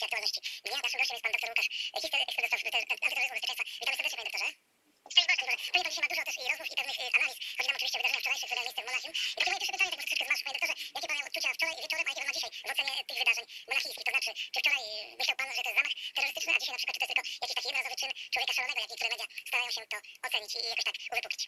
Audycji Aktualności Dnia. Naszym gościem jest pan dr Łukasz Kister, ekspert do spraw antyterroryzmu i bezpieczeństwa. Witamy serdecznie, panie doktorze. Szczęść Boże. Panie, pan dzisiaj ma dużo też i rozmów i pewnych analiz. Chodzi nam oczywiście o wydarzenia wczorajsze, które miały miejsce w Monachium. I takie moje pierwsze pytanie, tak może troszeczkę z marszu, panie doktorze. Jakie pan miał odczucia wczoraj i wieczorem, a jakie pan ma dzisiaj w ocenie tych wydarzeń monachijskich? To znaczy, czy wczoraj myślał pan, że to jest zamach terrorystyczny, a dzisiaj na przykład, czy to jest tylko jakiś taki jednorazowy czyn człowieka szalonego, jak niektóre media starają się to ocenić i jakoś tak uwypuklić?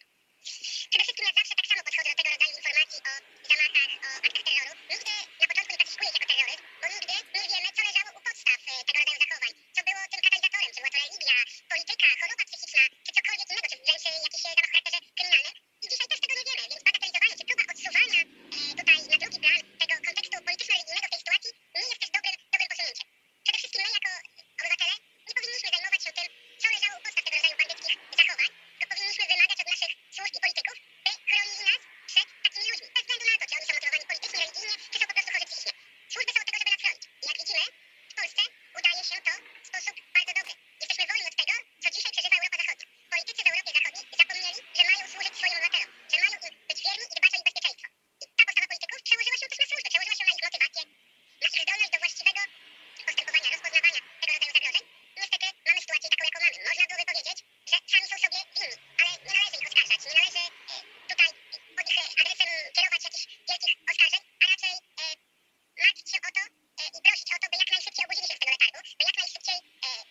Przede wszystkim ja zawsze tak samo podchodzę do tego rodzaju informacji o zamachach, o aktach terroru. Nigdy na początku nie klasyfikuję ich jako terroryzm, bo nigdy nie wiemy, co leżało u podstaw tego rodzaju zachowań. Co było tym katalizatorem, czy była to religia, polityka, choroba psychiczna, czy cokolwiek innego, czy wręcz jakiś zamach o charakterze kryminalnym. I dzisiaj też tego nie wiemy, więc bagatelizowanie, czy próba odsuwania tutaj na drugi plan tego kontekstu polityczno-religijnego w tej sytuacji nie jest też dobrym posunięciem. Przede wszystkim my jako obywatele nie powinniśmy zajmować się tym, co leżało u podstaw tego rodzaju bandyckich zachowań, tylko powinniśmy wymagać od naszych służb i polityków, by chronili nas przed takimi ludźmi. Bez względu na to, czy oni są motywowani politycznie, religijnie, czy są po prostu chorzy psychicznie. Służby są od tego, żeby nas chronić. I jak widzimy, w Polsce udaje się to w sposób bardzo dobry. Jesteśmy wolni od tego, co dzisiaj przeżywa Europa Zachodnia. Politycy w Europie Zachodniej zapomnieli, że mają służyć swoim obywatelom, że mają im być wierni i dbać o ich bezpieczeństwo. I ta postawa polityków przełożyła się też na służbę, przełożyła się na ich motywację, na ich zdolność do właściwego postępowania, rozpoznawania tego rodzaju zagrożeń. Niestety mamy sytuację taką, jaką mamy. Można byłoby powiedzieć, że sami są sobie winni, ale nie należy ich oskarżać, nie należy tutaj pod ich adresem kierować jakichś wielkich oskarżeń, a raczej martwić się o to i prosić o to, by jak najszybciej obudzili się z tego letargu, by jak najszybciej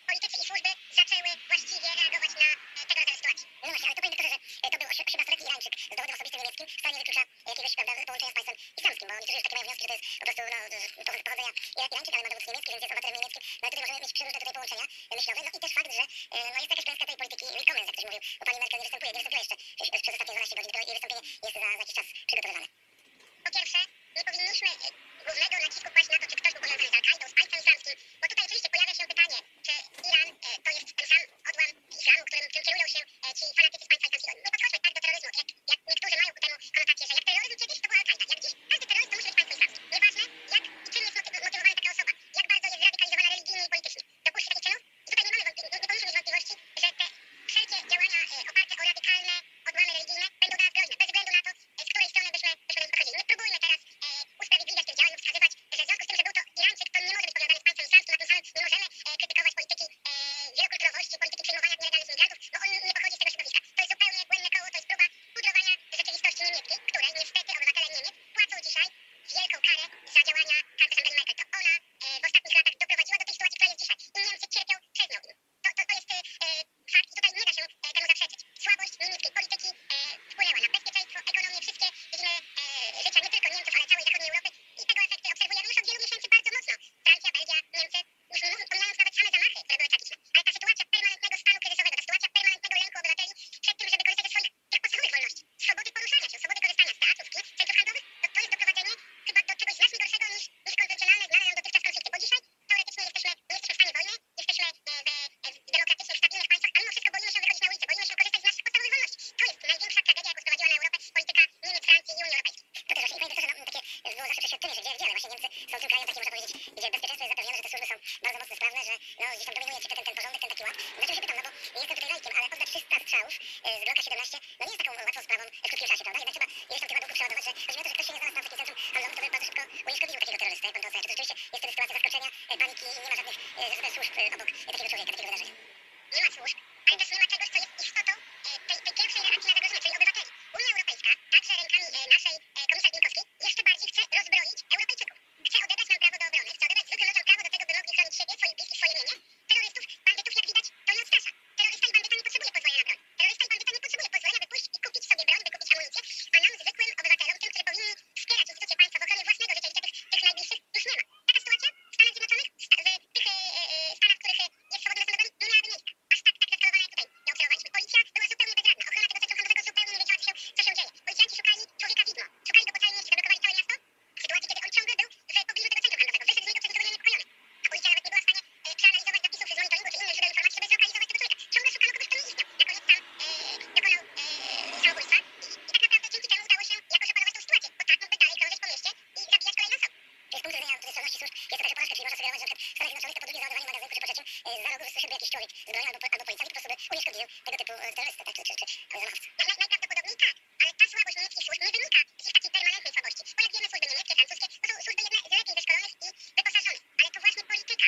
politycy i służby zaczęły właściwie reagować na tego rodzaju sytuacje. No właśnie, ale to panie doktorze, że to był 18-letni Irańczyk z dowodem osobistym niemieckim, wcale nie wyklucza jakiegoś, prawda, połączenia z państwem islamskim, bo niektórzy już takie mają wnioski, że to jest po prostu, pochodzenia Irańczyk, ale ma dowód niemiecki, więc jest obywatelem niemieckim. No ale tutaj możemy mieć przeróżne tutaj połączenia myślowe, no i też fakt, że jest jakaś klęska tej polityki willkommens, jak ktoś mówił, bo pani Merkel nie występuje jeszcze przez ostatnie 12 godzin, tylko jej wystąpienie jest za jakiś czas przygotowywane. Po pierwsze, nie powinniśmy głównego nacisku kłaść na to, czy ktoś był powiązany z Al-Kaidą, z państwem islamskim, bo tutaj oczywiście pojawia się pytanie, czy Iran to jest ten sam odłam islamu, którym kierują się ci fanatycy z państwa islamskiego. Nie podchodźmy tak do terroryzmu, jak niektórzy mają ku temu konotację, że jak terroryzm kiedyś to była Al-Kaida, jak dziś każdy terrorysta musi być państwo islamskie. Nieważne jak i czym jest motywowana taka osoba, jak bardzo jest zradykalizowana religijnie i politycznie. Dopuści takich czynów i tutaj nie powinniśmy mieć wątpliwości, że te wszelkie działania oparte o radykalne odłamy religijne będą dla nas groźne, bez względu na to, z której strony byśmy podchodzili. Nie próbujmy teraz usprawiedliwiać tych działań lub wskazywać, że w związku z tym, że był to Irańczyk, to nie może być powiązany z państwem islamskim, a tym samym nie możemy krytykować polityki wielokulturowości, polityki przyjmowania nielegalnych imigrantów, bo on nie pochodzi z tego środowiska. To jest zupełnie błędne koło, to jest próba pudrowania rzeczywistości niemieckiej, której niestety obywatele Niemiec płacą dzisiaj wielką karę za działania kanclerz Angeli Merkel. To ona w ostatnich latach doprowadziła do tej sytuacji, która jest dzisiaj. I Niemcy cierpią przez nią. To jest fakt i tutaj nie da się temu zaprzeczyć. Słabość niemieckiej polityki wpłynęła na bezpieczeństwo, ekonomię, wszystkie dziedziny życia nie tylko Niemców, ale całej zachodniej Europy. I tego efekty obserwujemy już od wielu miesięcy bardzo mocno. Francja, Belgia, Niemcy, już pomijając nawet same zamachy, które były tragiczne. Ale ta sytuacja permanentnego stanu kryzysowego, ta sytuacja permanentnego lęku obywateli przed tym, żeby korzystać ze swoich tych podstawowych wolności, swobody poruszania się, swobody korzystania z teatrów, kin, centrów handlowych, to jest doprowadzenie chyba do czegoś znacznie gorszego niż konwencjonalne, znane nam dotychczas konflikty. Bo dzisiaj teoretycznie nie jesteśmy w stanie wojny, jesteśmy w demokratycznych, stabilnych państwach, a mimo wszystko boimy się wychodzić na ulicę, boimy się korzystać z naszych podstawowych wolności. To jest największa tragedia, jaką sprowadziła na Europę polityka Niemiec, Francji i Unii Europejskiej. To też właśnie, i panie doktorze, no, takie było zawsze przeświadczenie, że gdzie, ale właśnie Niemcy są tym krajem takim, można powiedzieć, gdzie bezpieczeństwo jest zapewnione, że te służby są bardzo mocno sprawne, że no gdzieś tam dominuje ten porządek, ten taki ład. Dlaczego się pytam, no bo jestem tutaj laikiem, ale oddać 300 strzałów z Glocka 17, no nie jest taką łatwą sprawą w krótkim czasie, prawda? Jednak trzeba ileś tam tych ładunków przeładować, że chodzi mi o to, że ktoś się nie znalazł tam w takim centrum handlowym, to by bardzo szybko unieszkodliwił takiego terrorystę, jak pan to ocenia. Czy to rzeczywiście jest wtedy sytuacja zaskoczenia, paniki i nie ma żadnych służb obok takiego człowieka, takiego wydarzenia? Nie ma służb, ale też nie ma czegoś, co jest istotą tej pierwszej reakcji na zagrożenie, czyli obywateli. Unia Europejska, także rękami naszej komisarz Bieńkowskiej, jeszcze bardziej chce rozbroić Europejczyków. Chce odebrać nam prawo do obrony, chce odebrać zwykłym ludziom prawo do tego, by mogli chronić siebie, swoich bliskich, swoje mienie. Terrorystów, bandytów, jak widać, to nie odstrasza. Terrorysta i bandyta nie potrzebuje pozwolenia na broń. Terrorysta i bandyta nie potrzebuje pozwolenia, by pójść i kupić sobie broń, by kupić amunicję, a nam, zwykłym obywatelom, tym, którzy powinni wspierać instytucje państwa w ochronie własnego życia, życia tych najbliższych, już nie ma. Taka sytuacja w Stanach Zjednoczonych, w tych stanach, w których jest swobodne dostęp do broni, nie miałaby miejsca. Aż tak eskalowana jak tutaj nie obserwowaliśmy. Policja była zupełnie bezradna. Ochrona tego centrum handlowego zupełnie nie wiedziała, co się dzieje. Policjanci szukali człowieka widmo. Szukali go po całym mieście, zablokowali całe miasto. W sytuacji, kiedy on ciągle był w pobliżu tego centrum handlowego. Wyszedł z niego przez zupełnie niepokojony. A policja nawet nie była w stanie przeanalizować zapisów z monitoringu czy innych źródeł informacji, żeby zlokalizować tego człowieka. Ciągle szukano kogoś, kto nie istniał. Na koniec sam dokonał samobójstwa i tak naprawdę dzięki temu udało się jakoś opanować tę sytuację, bo tak mógłby dalej krążyć po mieście i zabijać kolejne osoby. Czyli z punktu widzenia tutaj sprawności służb jest to także porażka, czyli można sugerować, że w Stanach Zjednoczonych to po drugie załadowanie magazynku, czy po trzecim za rogu wyszedłby jakiś człowiek z bronią albo policjant i po prostu by unieszkodliwił tego typu terrorystę, tak, czy zamachowcę. Najprawdopodobniej tak, ale ta słabość niemieckich służb nie wynika z ich takiej permanentnej słabości. Bo jak wiemy, służby niemieckie, francuskie, to są służby jedne z lepiej wyszkolonych i wyposażonych. Ale to właśnie polityka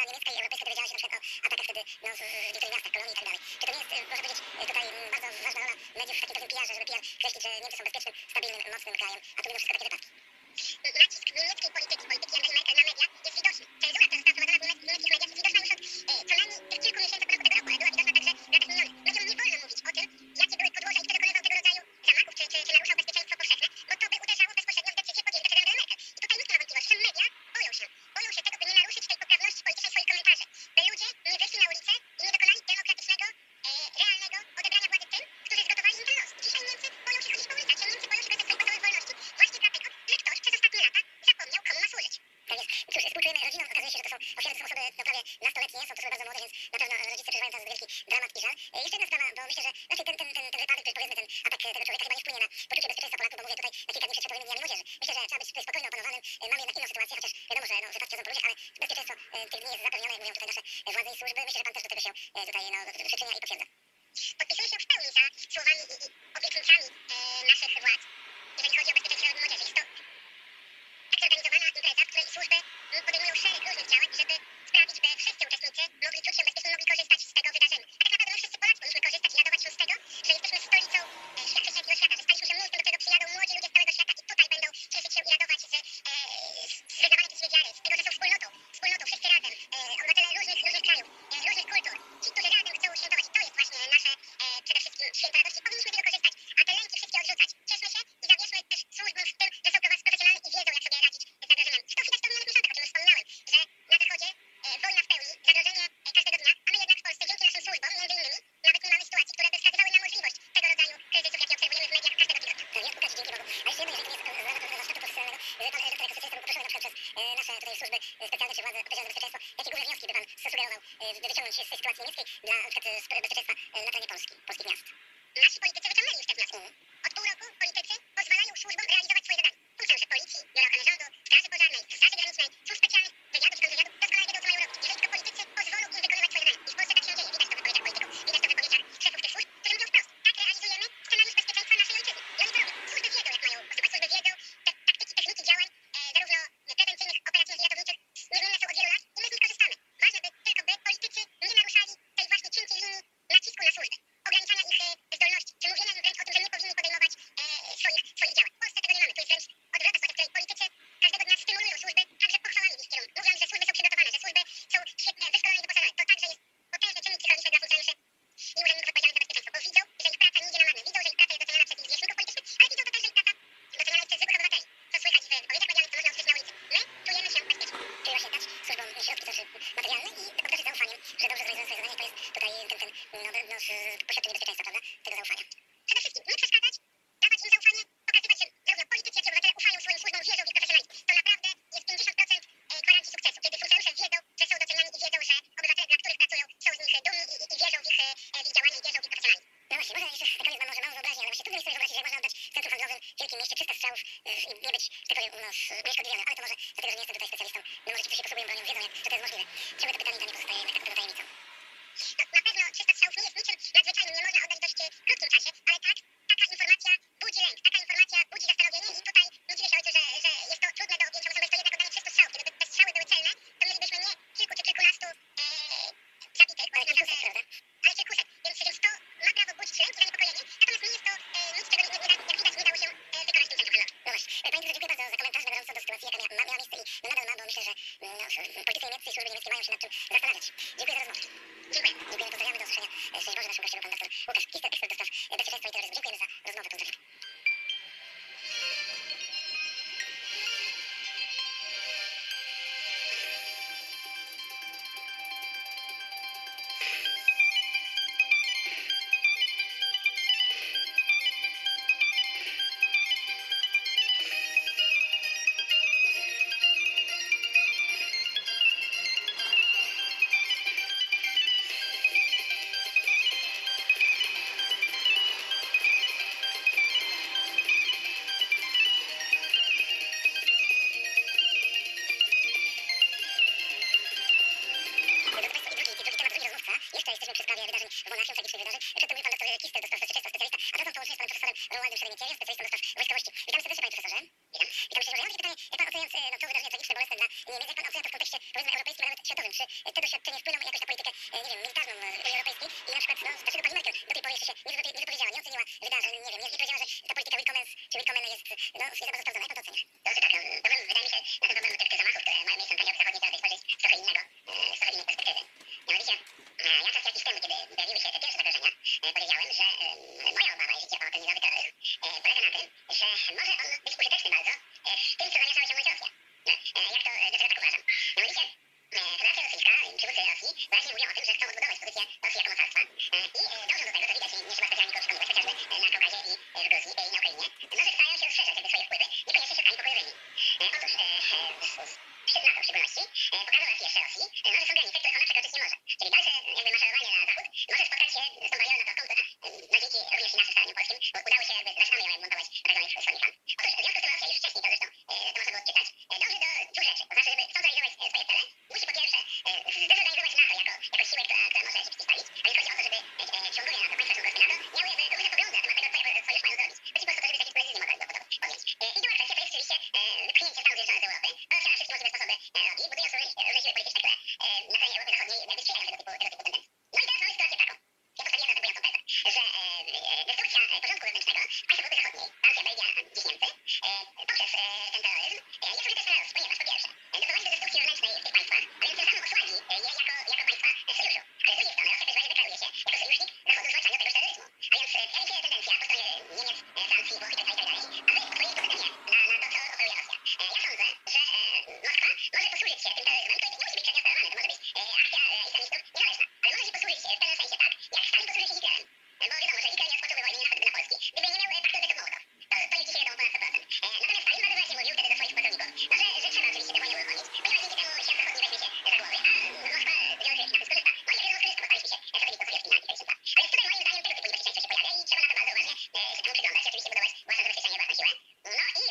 niemiecka i europejska dowiedziała się na przykład o atakach wtedy no, w niektórych miastach, kolonii i tak dalej. Czy to nie jest, można powiedzieć, tutaj bardzo ważna rola mediów w takim pewnym PR-ze, żeby PR kreślić, że Niemcy są bezpiecznym, stabilnym, mocnym krajem, a tu mimo wszystko takie wypadki. Nacisk niemieckiej polityki Angeli Merkel na media jest widoczny. Cenzura, która została wprowadzona w niemieckich mediach, jest widoczna już od co najmniej tych kilku miesięcy początku tego roku, ale była widoczna także w latach minionych. Mediom nie wolno mówić o tym, jakie były podłoża i kto dokonywał tego rodzaju zamachów, czy naruszał bezpieczeństwo powszechne, bo to by uderzało bezpośrednio w decyzje podjęte przez Angelę Merkel. I tutaj nikt nie ma wątpliwości, że media boją się tego, by nie naruszyć tej poprawności politycznej swoich komentarzy, by ludzie nie wyszli na ulicę i nie dokonali demokratycznego, realnego odebrania władzy tym, którzy zgotowali im ten los. Dzisiaj Niemcy boją się chodzić po ulicach, dzisiaj Niemcy boją się korzystać z swoich podstawowych wolności właśnie dlatego, że ktoś przez ostatnie lata zapomniał, komu ma służyć. Tak jest. Cóż, współczujemy rodzinom, okazuje się, że to są ofiary, to są osoby no, prawie nastoletnie, są to osoby bardzo młode, więc na pewno rodzice przeżywają teraz wielki dramat i żal. Jeszcze jedna sprawa, bo myślę, że raczej ten wypadek, powiedzmy ten atak tego człowieka chyba nie wpłynie na poczucie bezpieczeństwa Polaków, bo mówię tutaj na kilka dni przed Światowymi Dniami Młodzieży. Myślę, że trzeba być tutaj spokojnie opanowanym. Mamy jednak inną sytuację, chociaż wiadomo, że sytuacje są po ludziach, ale bezpieczeństwo tych dni jest zapewnione, jak mówią tutaj nasze władze i służby. Myślę, że pan też do tego się tutaj no, przyczynia i potwierdza. Podpisuję się w pełni za słowami i obietnicami naszych władz, jeżeli chodzi o bezpieczeństwo młodzieży. Jest to tak zorganizowana impreza, w której służby podejmują szereg różnych działań, żeby sprawić, by wszyscy uczestnicy mogli czuć się bezpiecznie, mogli korzystać z tego wydarzenia. A tak naprawdę my wszyscy Polacy powinniśmy korzystać i radować się z tego, że jesteśmy stolicą chrześcijańskiego świata, że staliśmy się miejscem, do którego przyjadą młodzi ludzie z całego świata i tutaj będą cieszyć się i radować z wyznawania tej swojej wiary, z tego, że są wspólnotą, wszyscy razem, obywatele różnych krajów, różnych kultur, ci, którzy razem chcą świętować. I to jest właśnie nasze przede wszystkim święto radości. Powinniśmy z tego korzystać, a te lęki wszystkie odrzucać. Cieszmy się i zawierzmy też służbom w tym, że są profesjonalni i wiedzą, jak sobie radzić z zagrożeniami. To widać w minionych miesiącach, o czym już wspominałem, że na Zachodzie wojna w pełni, zagrożenie każdego dnia, a my jednak w Polsce dzięki naszym służbom, między innymi, nawet nie mamy sytuacji, które by wskazywały na możliwość tego rodzaju kryzysów, jakie obserwujemy w mediach każdego tygodnia. Tak jest, Łukasz, dzięki Bogu. A jeszcze jedno, jeżeli to nie jest z ramach zaszczytu profesjonalnego, że pan redaktor jako specjalista był poproszony na przykład przez nasze tutaj służby specjalne czy władze odpowiedzialne za bezpieczeństwo, jakie główne wnioski by pan zasugerował, by wyciągnąć z tej sytuacji niemieckiej dla na przykład bezpieczeństwa na terenie Polski, polskich miast? Nasi politycy wyciągnęli już te wnioski. Od pół roku politycy pozwalają służbom realizować swoje zadania. Funkcjonariusze policji, biura ochrony rządu, straży pożarnej, straży granicznej, służb specjalnych, wywiadu czy kontrwywiadu doskonale wiedzą, co mają robić. Jeżeli tylko politycy pozwolą im wykonywać swoje zadania. I w Polsce tak się dzieje. Widać to w wypowiedziach polityków, widać to w wypowiedziach szefów tych służb, którzy mówią wprost. Tak realizujemy scenariusz bezpieczeństwa naszej ojczyzny. I oni to robią. Służby wiedzą, jak mają postępować. Służby wiedzą te taktyki, techniki działań, zarówno prewencyjnych, operacyjnych, jak i ratowniczych, niezmienne są od wielu lat i my z nich korzystamy. Ważne, by politycy nie naruszali tej właśnie cienkiej linii nacisku na służby, ograniczania ich zdolności, czy mówienia im wręcz o tym, że nie powinni podejmować swoich działań. W Polsce tego nie mamy. Tu jest wręcz odwrotna sytuacja, w której politycy każdego dnia stymulują służby także pochwałami w ich kierunku. Mówią, że służby są przygotowane, że służby są świetnie wyszkolone i wyposażone. To także jest potężny czynnik psychologiczny dla funkcjonariuszy i urzędników odpowiedzialnych za bezpieczeństwo, bo widzą, że ich praca nie idzie na marne. Widzą, że ich praca jest doceniana przez ich zwierzchników politycznych, ale widzą to też, że ich praca doceniana jest przez zwykłych obywateli. Co słychać w wypowiedziach medialnych, co można usłyszeć na ulicy. My czujemy się bezpiecznie. Czyli właśnie dać służbom środki też materialne i obdarzyć zaufaniem, że dobrze zrealizują swoje zadanie i to jest tutaj poświadczenie bezpieczeństwa, prawda? Tego zaufania. Przede wszystkim nie przeszkadzać, dawać im zaufanie, pokazywać, że zarówno politycy, jak i obywatele ufają swoim służbom, wierzą w ich profesjonalizm. To naprawdę jest 50% gwarancji sukcesu, kiedy funkcjonariusze wiedzą, że są doceniani i wiedzą, że obywatele, dla których pracują, są z nich dumni i wierzą w ich działania i wierzą w ich profesjonalizm. No właśnie, może jeszcze na koniec mam może małą wyobraźnię, ale właśnie trudno mi sobie wyobrazić, że jak można oddać w centrum handlowym w wielkim mieście 300 strzałów i nie być, że tak powiem, unieszkodliwiony, ale to może dlatego, że nie jestem tutaj specjalistą, no może ci, którzy się posługują bronią, wiedzą, że to jest możliwe. Ciągle to pytanie to nie pozostaje jednak taką tajemnicą. No, na pewno 300 strzałów nie jest niczym nadzwyczajnym, nie można oddać w dość krótkim czasie, ale tak, taka informacja budzi lęk, taka informacja budzi zastanowienie i tutaj nie dziwię się ojcu, że jest to trudne do objęcia, bo jest to jednak oddanie 300 strzałów. Gdyby te strzały były celne, to mielibyśmy nie kilku czy kilkunastu zabitych, bo tak naprawdę, Prawda? ale kilkuset, więc to ma prawo budzić lęk i zaniepokojenie, natomiast nie jest to nic, czego jak widać nie dało się wykonać w tym centrum handlowym. No właśnie. Panie Drodzy, dziękuję bardzo za komentarz na gorąco do sytuacji, jaka miała miejsce i no nadal ma, bo myślę, że politycy niemieccy i służby niemieckie mają się nad tym zastanawiać. Dziękuję za rozmowę. Dziękuję. Dziękujemy, pozdrawiamy, do usłyszenia. Szczęść Boże, naszym gościem był pan doktor Łukasz Kister, ekspert do spraw bezpieczeństwa i terroryzmu. Dziękujemy za rozmowę, pozdrawiam. Jeszcze jesteśmy przy sprawie wydarzeń w Monachium, tragicznych wydarzeń. Przedtem mówi pan doktor Kister do spraw bezpieczeństwa, specjalista, a zatem połączenie z panem profesorem Romualdem Szeremicieriem, specjalistą do spraw wojskowości. Witamy serdecznie, panie profesorze. Witam. Witam serdecznie. Ja mam takie pytanie, Jak pan oceniając to wydarzenie tragiczne, bolesne dla Niemiec, jak pan ocenia to w kontekście, powiedzmy, europejskim, a nawet światowym? Czy te doświadczenia wpłyną jakoś na politykę, nie wiem, militarną Unii Europejskiej i na przykład, dlaczego pani Merkel do tej pory jeszcze się nie wypowiedziała, nie oceniła wydarzeń, nie wiem, nie powiedziała, że ta polityka willkommens, czy willkommen jest, jest bardzo sprawdzona. Jak pan to ocenia? To znaczy tak, problem, wydaje mi się, na ten problem tych zamachów, które mają miejsce na Europie Zachodniej, trzeba spojrzeć z trochę innego, z trochę innej perspektywy. Mianowicie, ja czas jakiś temu, kiedy pojawiły się te pierwsze zagrożenia, powiedziałem, że moja obawa, jeśli chodzi o ten nizowy terroryzm, polega na tym, że może on być użyteczny bardzo w tym, co zamierza osiągnąć Rosja. Jak to, dlaczego tak uważam? Mianowicie, Federacja Rosyjska, przywódcy Rosji wyraźnie mówią o tym, że chcą odbudować pozycję Rosji jako mocarstwa i dążą do tego, to widać i nie trzeba specjalnie nikogo przekonywać, chociażby na Kaukazie i w Gruzji i na Ukrainie, no, że starają się rozszerzać jakby swoje wpływy, niekoniecznie środkami pokojowymi. Otóż szczyt NATO w szczególności pokazał raz jeszcze Rosji, no, że są granice, których ona przekroczyć nie może. Czyli dalsze jakby maszerowanie na zachód może spotkać się z tą barierą natowską, która no, dzięki również i naszym staraniom polskim udało się jakby zaczynamy ją montować tak zwanych wschodnich hand. Otóż w związku z tym Rosja już wcześniej, to zresztą to można było odczytać, dąży do dwóch rzeczy. To znaczy, żeby chcą zrealizować swoje cele, musi po pierwsze zdezorganizować NATO jako siłę, która może się przeciwstawić, a więc chodzi o to, żeby członkowie NATO, państwa członkowskie NATO miały jakby różne poglądy na temat tego, co sojusz mają zrobić. Chodzi po prostu o to, żeby takie decyzje mogli podjąć. I druga kwestia to jest oczywiście wypchnięcie Stanów Zjednoczonych z Europy. To Rosja na wszystkie możliwe sposoby robi, budując różne siły polityczne, które na terenie Europy Zachodniej jakby sprzyjają tego typu tendencji. No i teraz mamy sytuację taką. Ja postawiłem na to bujającą tezę, że destrukcja porządku wewnętrznego państw Europy Zachodniej, Francja, Belgia, dziś Niemcy, poprzez ten terroryzm jest użyteczna dla Rosji, ponieważ po pierwsze doprowadzi do destrukcji wewnętrznej w tych państwach, a więc tym samym osłabi je jako państwa w sojuszu. Ale z drugiej strony Rosja w takim razie deklaruje się jako sojusznik Zachodu w zwalczaniu tegoż terroryzmu. A więc pojawia się tendencja po stronie Niemiec, Francji, Włoch itd., aby odpowiedzieć pozytywnie na to, co oferuje Rosja. Ja sądzę, że Moskwa może posłużyć się tym terroryzmem, który nie musi być przednio sterowany, to może być akcja islamistów niezależna, ale może się posłużyć w pewnym sensie tak, jak Stalin posłużył się Hitlerem. Bo wiadomo, że Hitler nie rozpocząłby wojny, nie napadłby na Polski, gdyby nie miał paktu Ribbentrop-Mołotow. To liczy się wiadomo ponad 100%. Natomiast Stalin bardzo wyraźnie mówił wtedy do swoich współpracowników, no, że trzeba oczywiście tę wojnę uruchomić, ponieważ dzięki temu świat zachodni weźmie się za głowy, a Moskwa z wielu na tym skorzysta. No i jak wiadomo skorzysta, bo staliśmy się satelitą sowieckim na Nigerii. A więc tutaj moim zdaniem tego typu niebezpieczeństwo się pojawia i trzeba na to bardzo uważnie się temu przyglądać i oczywiście budować własne zabezpieczenie, własne siłę. No i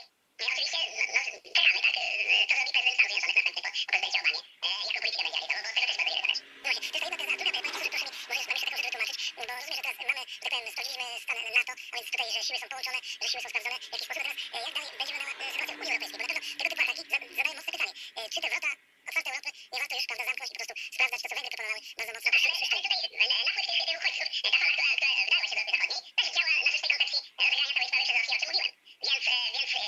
oczywiście czekamy, tak, co zrobi prezydent Stanów Zjednoczonych następnie po prezydencie Obamie, jaką politykę będzie realizował, bo od tego też bardzo wiele zależy. No właśnie, to jest ta jedna teza. A druga, pani profesor, proszę mi, może nam jeszcze taką rzecz wytłumaczyć, bo rozumiem, że teraz mamy, że tak powiem, sprawdziliśmy stan NATO, a więc tutaj, że siły są połączone, że siły są sprawdzone w jakiś sposób. Teraz jak dalej będzie wyglądała sytuacja w Unii Europejskiej? Bo na pewno tego typu ataki zadają mocne pytanie. Czy te wrota otwarte Europy nie warto już, prawda, zamknąć i po prostu sprawdzać to, co Węgry proponowały bardzo mocno. Ale tutaj napływ tych uchodźców, ta fala, która wdała się do Europy Zachodniej, też działa na rzecz tej koncepcji rozegrania całej sprawy przez Rosję, o czym mówiłem. Więc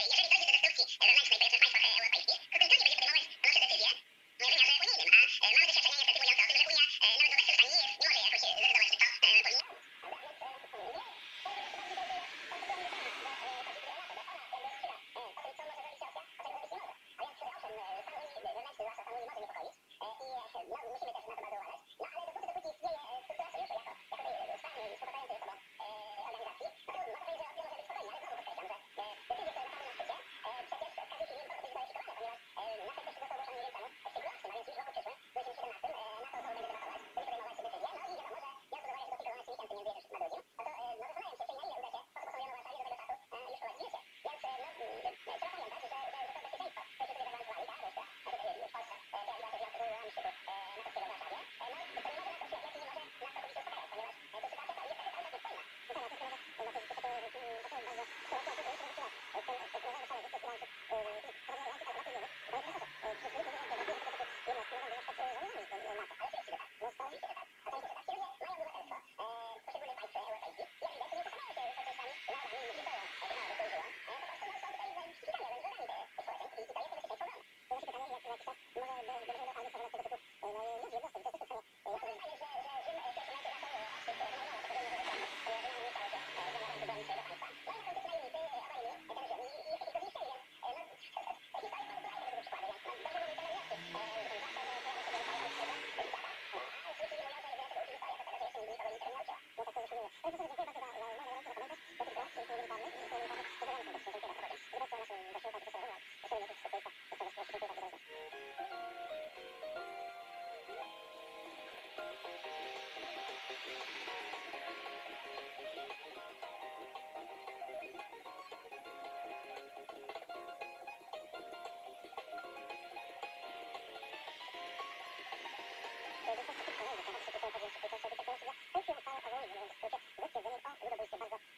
jeżeli dojdzie do destrukcji wewnętrznej, powiedzmy, w państwach europejskich, to tym trudniej będzie podejmować stanowcze decyzje w wymiarze unijnym, a mamy doświadczenia niestety mówiące o tym, że Unia nawet w obecnym stanie nie może jakoś zdecydować, czy to powinno.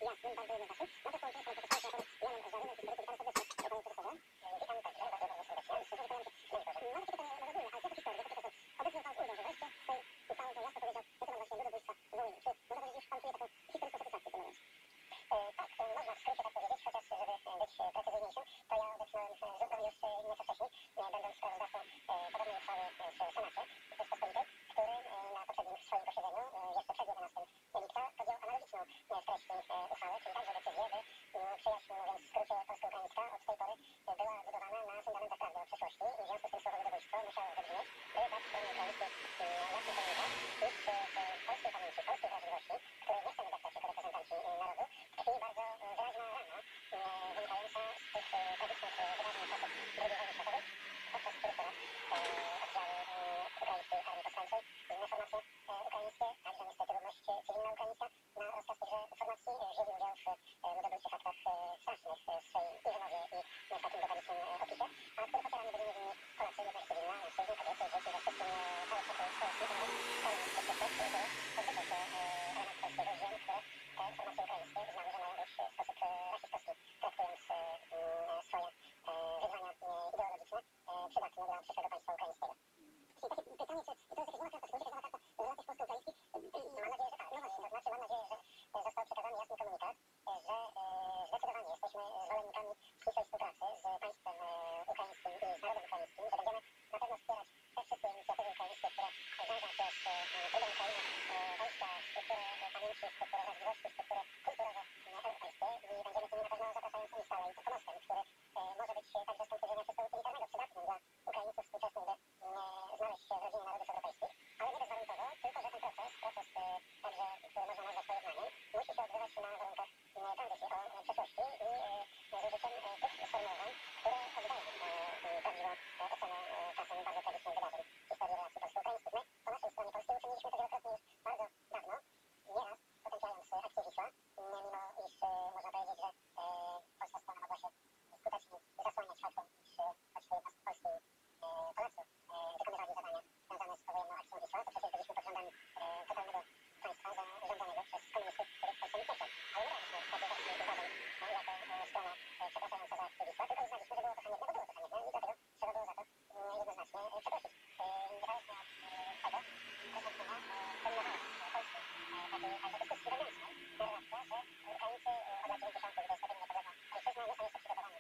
Jasnym, bardzo jednoznacznym. Na to połączenie z panem profesorem Janem Żarym, historykiem, witam serdecznie. Witam także redaktor pamięci polskiej wrażliwości, której nie chcemy deptać jako reprezentanci narodu, tkwi bardzo wyraźna rana wynikająca z tych tragicznych wydarzeń w czasie II wojny światowej, podczas których to oddziały ukraińskiej armii powstańczej, inne formacje ukraińskie, także niestety ludność cywilna ukraińska na rozkaz tychże formacji wzięli udział w ludobójczych aktach strasznych w swej i wymowie i w takim brutalicznym opisie, a których ofiarami byli niewinni Polacy, ludność cywilna, mężczyźni, kobiety, dzieci, we wszystkim cały przekrój społeczny, ponieważ cały bezpieczeństwo było odbyte się ramach polskiego ziem, które te formacje ukraińskie uznały, że mają być w sposób rasistowski, traktując swoje wyzwania ideologiczne, przydatne dla przyszłego państwa ukraińskiego. Czyli takie pytanie, czy to jest jakaś nowa karta, czy to jest jakaś nowa karta w relacjach polsko-ukraińskich? Mam nadzieję, że tak. No właśnie, to znaczy mam nadzieję, że został przekazany jasny komunikat, że zdecydowanie jesteśmy zwolennikami ścisłej współpracy z państwem ukraińskim i z narodem ukraińskim, że będziemy na pewno wspierać te wszystkie inicjatywy ukraińskie, które wiążą się z trudem Ukrainy, wejścia w strukturę pamięci, w strukturę wrażliwości, w strukturę kulturowo-europejskie i będziemy tymi na pewno zapraszającymi stale i pomostem, który może być także z punktu widzenia czysto utilitarnego przydatnym dla Ukraińców współczesnych, by znaleźć się w rodzinie narodów europejskich, ale nie bezwarunkowo, tylko że ten proces także, który można nazwać pojednaniem, musi się odbywać na warunkach tranzycji o przeszłości i z użyciem tych sformułowań, które oddają prawdziwą ocenę czasem bardzo tragicznych wydarzeń w historii relacji polsko-ukraińskich. My po naszej stronie polskiej uczyniliśmy to wielokrotnie już bardzo dawno, nieraz potępiając akcję Wisła, mimo iż można powiedzieć, że polska strona mogła się skuteczniej zasłaniać faktem, iż choć polscy Polacy wykonywali zadania związane z powojenną akcją Wisła, to przecież byliśmy pod rządami totalnego państwa zarządzanego przez komunistów, których w Polsce nie cierpią. Ale nie braliśmy takiej wersji uważań jako strona przepraszająca za akcję Wisła, tylko uznaliśmy, że było to haniebne, bo było to haniebne i dlatego trzeba było za to jednoznacznie przeprosić. Niezależnie od tego rozwiązania dominowała w Polsce takiej także dyskusji wewnętrznej narracja, że Ukraińcy od lat 90. to jest stabilnie niepodległa ojczyzna, nie są jeszcze przygotowani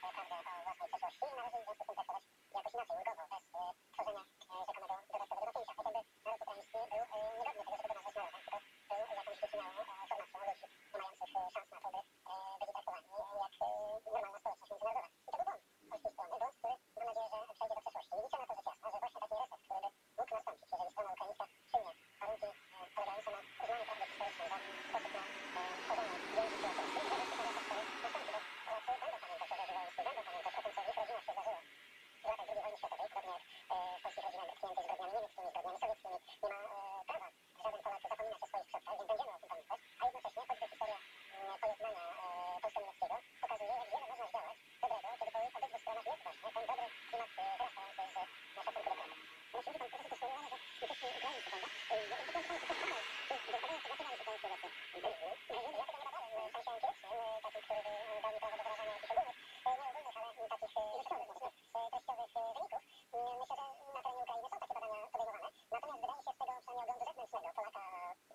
na prawdę o własnej przeszłości i należy ich w związku z tym traktować jakoś inaczej, ulgowo, bez tworzenia rzekomego dodatkowego napięcia. Tak jakby naród ukraiński był niegodny tego, żeby go nazwać narodem, tylko był jakąś wyśmiałą formacją ludzi nie mających szans na to, by byli traktowani jak normalna społeczność międzynarodowa. I to był błąd polskiej strony, błąd, który mam nadzieję, że przejdzie do przeszłości. I liczę na to rzecz jasna, że właśnie taki reset, który by mógł nastąpić, jeżeli strona ukraińska przyjmie warunki polegające na uznaniu prawdy historycznej za sposób na tworzenie więzi przyjacielskich, że wreszcie ta historii nastąpi, bo Polacy będą pamiętać o Grodzie Wołyńskiej, będą pamiętać o tym, co w ich rodzinach się zdarzyło w latach II wojny światowej, podobnie jak w polskich rodzinach dotkniętych zbrodniami niemieckimi, zbrodniami sowieckimi. Nie ma prawa żaden Polak zapominać o swoich przodkach, więc będziemy o tym pamiętać, a jednocześnie choćby historia pojednania polsko-niemieckiego pokazuje, jak wiele można zdziałać dobrego, kiedy po obydwu stronach jest właśnie ten dobry klimat wyrastający z szacunku do prawdy. Musi mi pan profesor też sformułować, że współczesni Ukraińcy, prawda? Ja tylko pytam się, badając te materiały czytające rzeczy. Ja tego nie badałem w sensie empirycznym, takim, który by dał mi prawo do wyrażania jakichś ogólnych, nie ogólnych, ale takich treściowych wyników. Myślę, że na terenie Ukrainy są takie badania podejmowane. Natomiast wydaje się z tego przynajmniej oglądu zewnętrznego, Polaka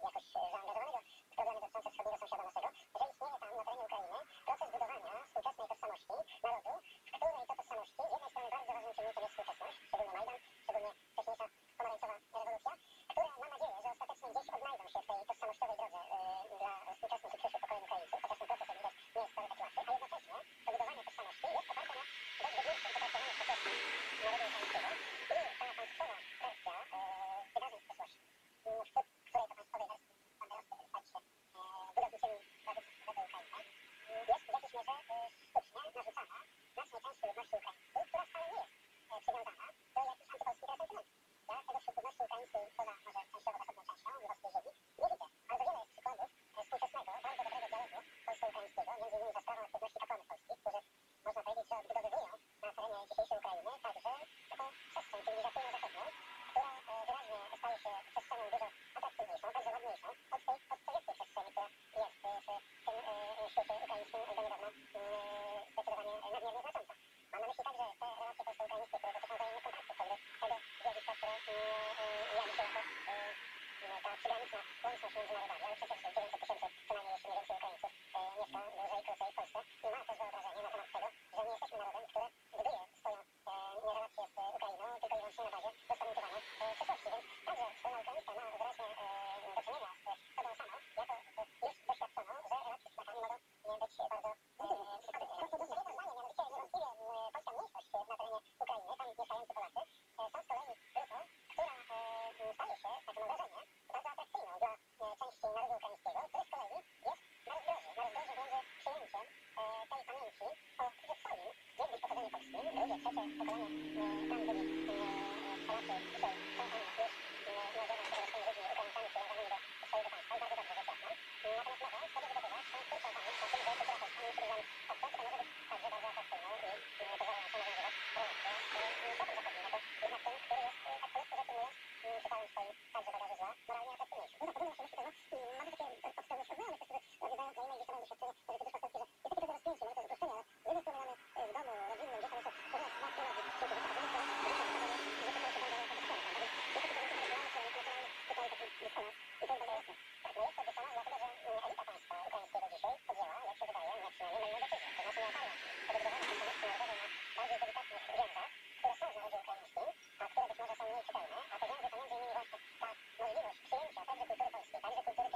jakoś zaangażowanego w problemy dotyczące wschodniego sąsiada naszego, że istnieje tam na terenie Ukrainy proces budowania współczesnej tożsamości narodu, w której to tożsamości z jednej strony bardzo ważnym czynnikiem jest współczesność, szczególnie Majdan, szczególnie wcześniejsza pomarańczowa rewolucja, które mam nadzieję, że ostatecznie gdzieś odnajdą się w tej tożsamościowej drodze dla współczesnych i przyszłych pokoleń Ukraińców, chociaż ten proces, jak widać, nie jest wcale taki łatwy, a jednocześnie to budowanie tożsamości jest oparte na dość wygłębionym potraktowaniu przeszłości narodu ukraińskiego i ta państwowa wersja wydarzeń z przeszłości, w której to państwowej wersji Banderowcy byli stali się budowniczymi tradycji narodu Ukrainy, jest w jakiejś mierze sztucznie narzucana znacznej części ludności ukraińskiej, która wcale nie jest przywiązana do jakichś antypolskich resentymentów. Ja tego wśród ludności ukraińskiej, poza może częściowo zachodnią częścią lwowskiej ziemi, nie widzę. Bardzo wiele jest przykładów współczesnego, bardzo dobrego dialogu polsko-ukraińskiego, między innymi za sprawą aktywności kapłanów polskich, którzy można powiedzieć, że odbudowywują na terenie dzisiejszej Ukrainy także taką przestrzeń cywilizacyjno-zachodnią, która wyraźnie staje się przestrzenią dużo atrakcyjniejszą, także ładniejszą od tej postsowieckiej przestrzeni, która jest w tym świecie ukraińskim do niedawna zdecydowanie nadmiernie znacząca. Mam na myśli także te relacje polsko-ukraińskie, które dotyczą wzajemnych kontaktów, choćby tego zjawiska, które jawi się jako ta przygraniczna łączność między narodami, ale przecież 900 tysięcy, co najmniej jeśli nie więcej Ukraińców mieszka dłużej, krócej w Polsce i ma też wyobrażenie na temat tego, że nie jesteśmy narodem, które buduje swoją relacje z Ukrainą tylko i wyłącznie na bazie rozpamiętywania przeszłości, więc także strona ukraińska ma wyraźnie do czynienia z sobą samą, jako już doświadczoną, że relacje z Polakami mogą być bardzo pozytywne. Jedno zdanie, mianowicie niewątpliwie polska mniejszość na terenie Ukrainy, tam mieszkający Polacy, są z kolei grupą, która staje się, takie mam wrażenie, bardzo atrakcyjną dla Możliwość przyjęcia także kultury polskiej, także kultury